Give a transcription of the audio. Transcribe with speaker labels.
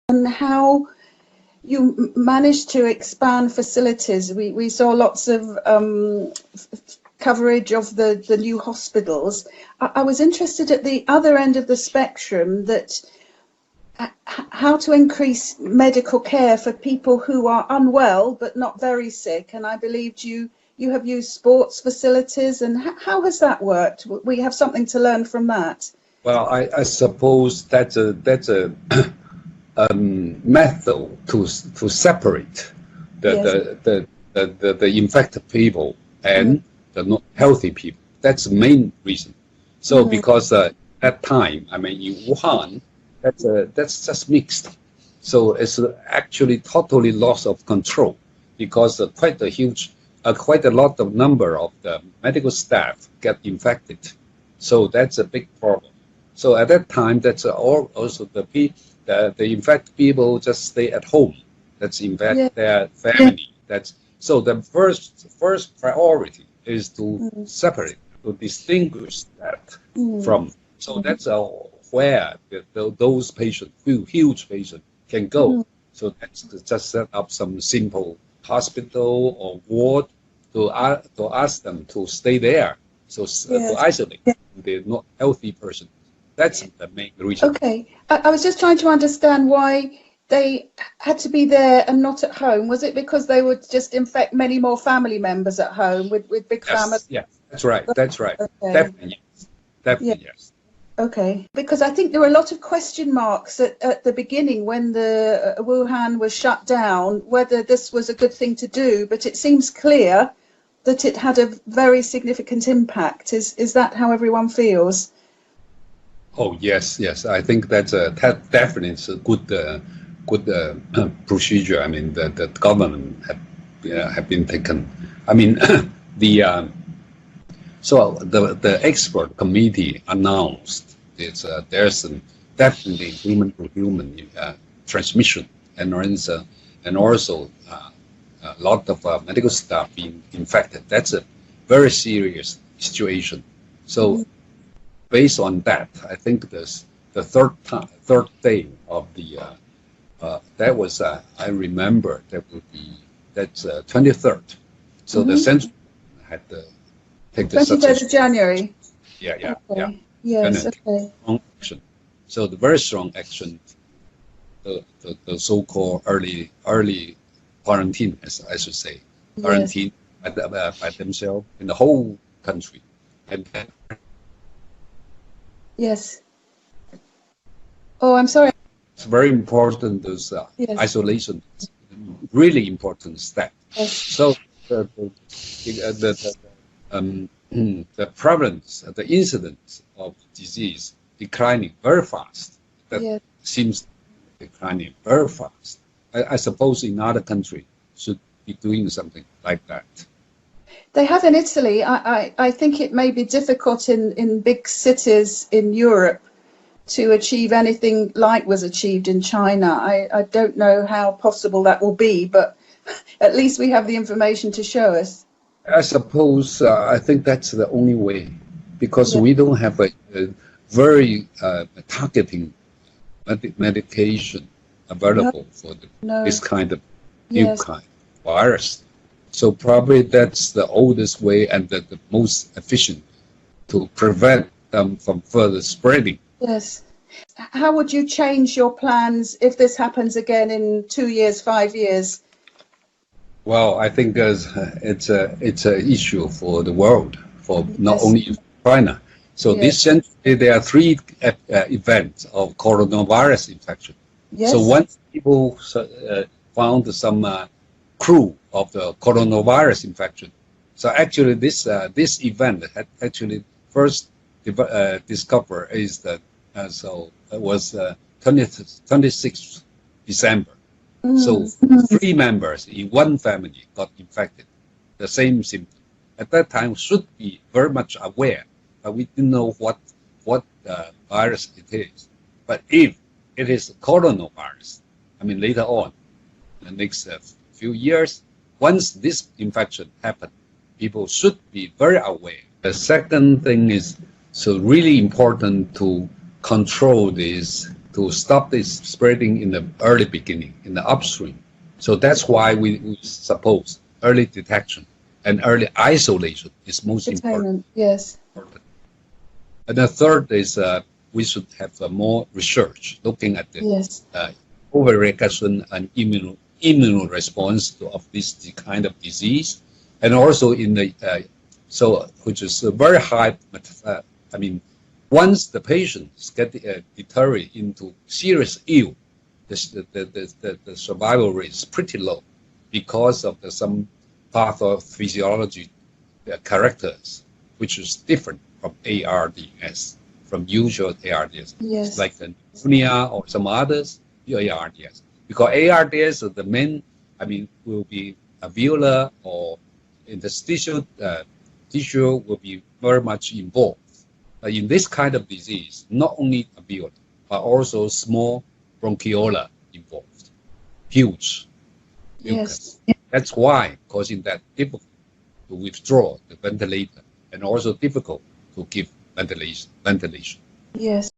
Speaker 1: and how you managed to expand facilities. We saw lots of coverage of the new hospitals. I was interested at the other end of the spectrum, that how to increase medical care for people who are unwell but not very sick. And I believed you have used sports facilities. And how has that worked? We have something to learn from that.
Speaker 2: Well, I suppose that's a method to separate the infected people and the not healthy people. That's the main reason. So because at that time, I mean, in Wuhan, that's just mixed. So it's actually totally loss of control, because quite a lot of number of the medical staff get infected. So that's a big problem. So at that time, that's also the infected people just stay at home. That's infect their family. So the first priority is to separate, to distinguish that from. So that's where those patients, huge patients, can go. So that's to just set up some simple hospital or ward to ask them to stay there. So to isolate the not healthy person. That's the main reason.
Speaker 1: Okay. I was just trying to understand why they had to be there and not at home. Was it because they would just infect many more family members at home with big families?
Speaker 2: Yes, that's right. That's right. Okay. Definitely yes. Definitely yes.
Speaker 1: Okay. Because I think there were a lot of question marks at the beginning when the Wuhan was shut down, whether this was a good thing to do. But it seems clear that it had a very significant impact. Is that how everyone feels?
Speaker 2: Oh yes. I think that definitely is a good procedure. I mean, the government have been taken. I mean, the expert committee announced there's definitely human to human transmission, and also a lot of medical staff being infected. That's a very serious situation. So. Based on that, I think the third day of the that was I remember that's 23rd. So the central had to take the
Speaker 1: 23rd of January.
Speaker 2: Yeah.
Speaker 1: Yes. Okay.
Speaker 2: Strong action. So the very strong action, the so-called early quarantine, as I should say, quarantine by themselves in the whole country, and then.
Speaker 1: Yes. Oh, I'm sorry.
Speaker 2: It's very important. Those isolation, really important step. Yes. So the prevalence, the incidence of disease declining very fast. That seems declining very fast. I suppose in other countries should be doing something like that.
Speaker 1: They have in Italy. I think it may be difficult in big cities in Europe to achieve anything like was achieved in China. I don't know how possible that will be, but at least we have the information to show us.
Speaker 2: I suppose I think that's the only way, because we don't have a very targeting medication available for this kind of new kind of virus. So probably that's the oldest way and the most efficient to prevent them from further spreading.
Speaker 1: Yes. How would you change your plans if this happens again in 2 years, 5 years?
Speaker 2: Well, I think it's an issue for the world, for not only China. So this century there are 3 events of coronavirus infection. Yes. So once people found some clue of the coronavirus infection. So actually this event had actually first discovered is that so it was 26th December. So 3 members in one family got infected, the same symptom. At that time should be very much aware, but we didn't know what virus it is. But if it is coronavirus, I mean later on, the next few years, once this infection happened, people should be very aware. The second thing is so really important to control this to stop this spreading in the early beginning, in the upstream. So that's why we suppose early detection and early isolation is most important.
Speaker 1: Yes.
Speaker 2: And the third is we should have more research looking at the overreaction and immune response of this kind of disease, and also in the which is a very high. I mean, once the patients get deteriorate into serious ill, the survival rate is pretty low because of some pathophysiology characters, which is different from ARDS, from usual ARDS, like the pneumonia or some others, ARDS. Because ARDS, the main, will be alveolar or interstitial tissue will be very much involved. In this kind of disease, not only alveolar, but also small bronchiola involved, huge mucus. That's why causing that difficult to withdraw the ventilator and also difficult to give ventilation.
Speaker 1: Yes.